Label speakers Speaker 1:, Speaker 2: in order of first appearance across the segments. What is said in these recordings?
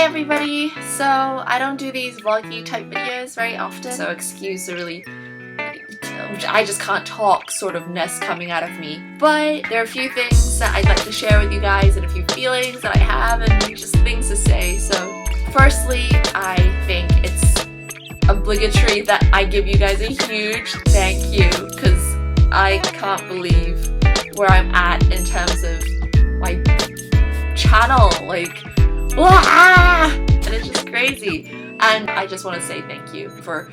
Speaker 1: Hi everybody! So I don't do these vloggy type videos very often, so excuse the really I just can't talk sort of ness coming out of me. But there are a few things that I'd like to share with you guys and a few feelings that I have and just things to say. So firstly, I think it's obligatory that I give you guys a huge thank you because I can't believe where I'm at in terms of my channel, like blah! And it's just crazy. And I just want to say thank you for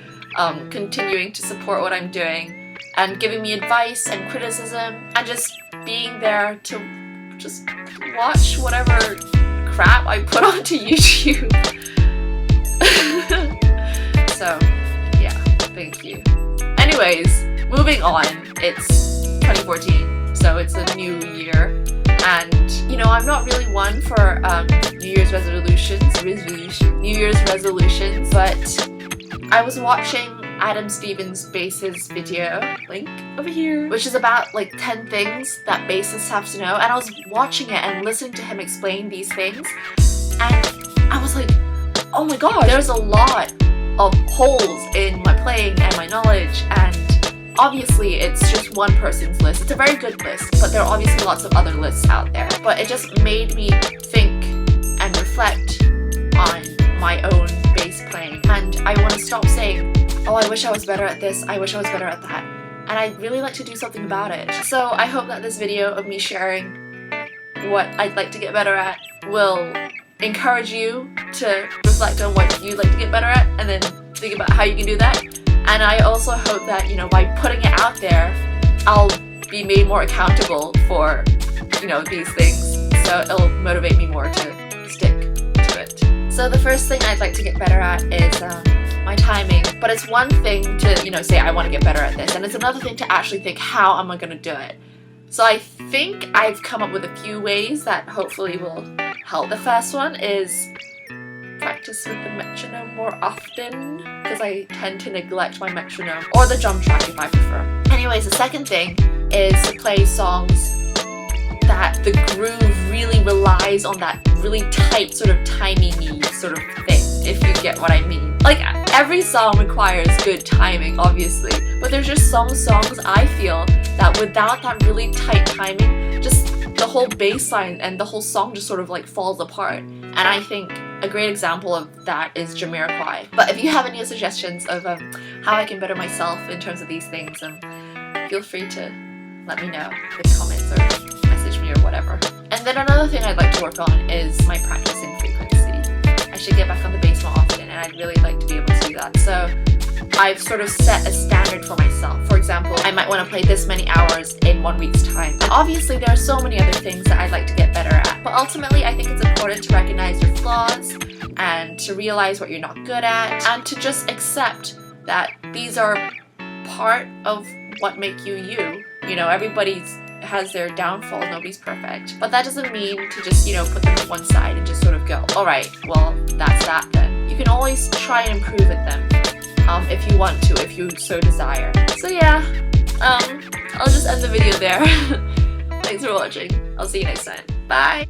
Speaker 1: continuing to support what I'm doing and giving me advice and criticism and just being there to just watch whatever crap I put onto YouTube. So yeah, thank you. Anyways, moving on, it's 2014, so it's a new year, and you know, I'm not really one for New Year's resolutions, but I was watching Adam Stevens' Bass's video, link over here, which is about like 10 things that bassists have to know, and I was watching it and listening to him explain these things, and I was like, oh my god, there's a lot of holes in my playing and my knowledge, and obviously it's just one person's list. It's a very good list, but there are obviously lots of other lists out there. But it just made me think and reflect on my own bass playing, and I want to stop saying, oh, I wish I was better at this, I wish I was better at that, and I'd really like to do something about it. So I hope that this video of me sharing what I'd like to get better at will encourage you to reflect on what you'd like to get better at and then think about how you can do that. And I also hope that, you know, by putting it out there, I'll be made more accountable for, you know, these things, so it'll motivate me more to stick to it. So the first thing I'd like to get better at is my timing, but it's one thing to, you know, say I want to get better at this, and it's another thing to actually think, how am I going to do it? So I think I've come up with a few ways that hopefully will help. The first one is practice with the metronome more often, because I tend to neglect my metronome, or the drum track if I prefer. Anyways, the second thing is to play songs that the groove really relies on that really tight sort of timing-y sort of thing, if you get what I mean. Like, every song requires good timing, obviously, but there's just some songs I feel that without that really tight timing, just the whole bass line and the whole song just sort of like falls apart. And I think a great example of that is Jamiroquai. But if you have any suggestions of how I can better myself in terms of these things, feel free to let me know in the comments or message me or whatever. And then another thing I'd like to work on is my practicing frequency. I should get back on the bass more often, and I'd really like to be able to do that. So I've sort of set a standard for myself. For example, I might want to play this many hours in 1 week's time. And obviously there are so many other things that I'd like to get better at, but ultimately I think it's important to recognize your flaws and to realize what you're not good at, and to just accept that these are part of what make you you. You know, everybody has their downfalls, nobody's perfect. But that doesn't mean to just, you know, put them to one side and just sort of go, alright, well, that's that then. You can always try and improve at them. If you want to, if you so desire. So yeah, I'll just end the video there. Thanks for watching. I'll see you next time. Bye!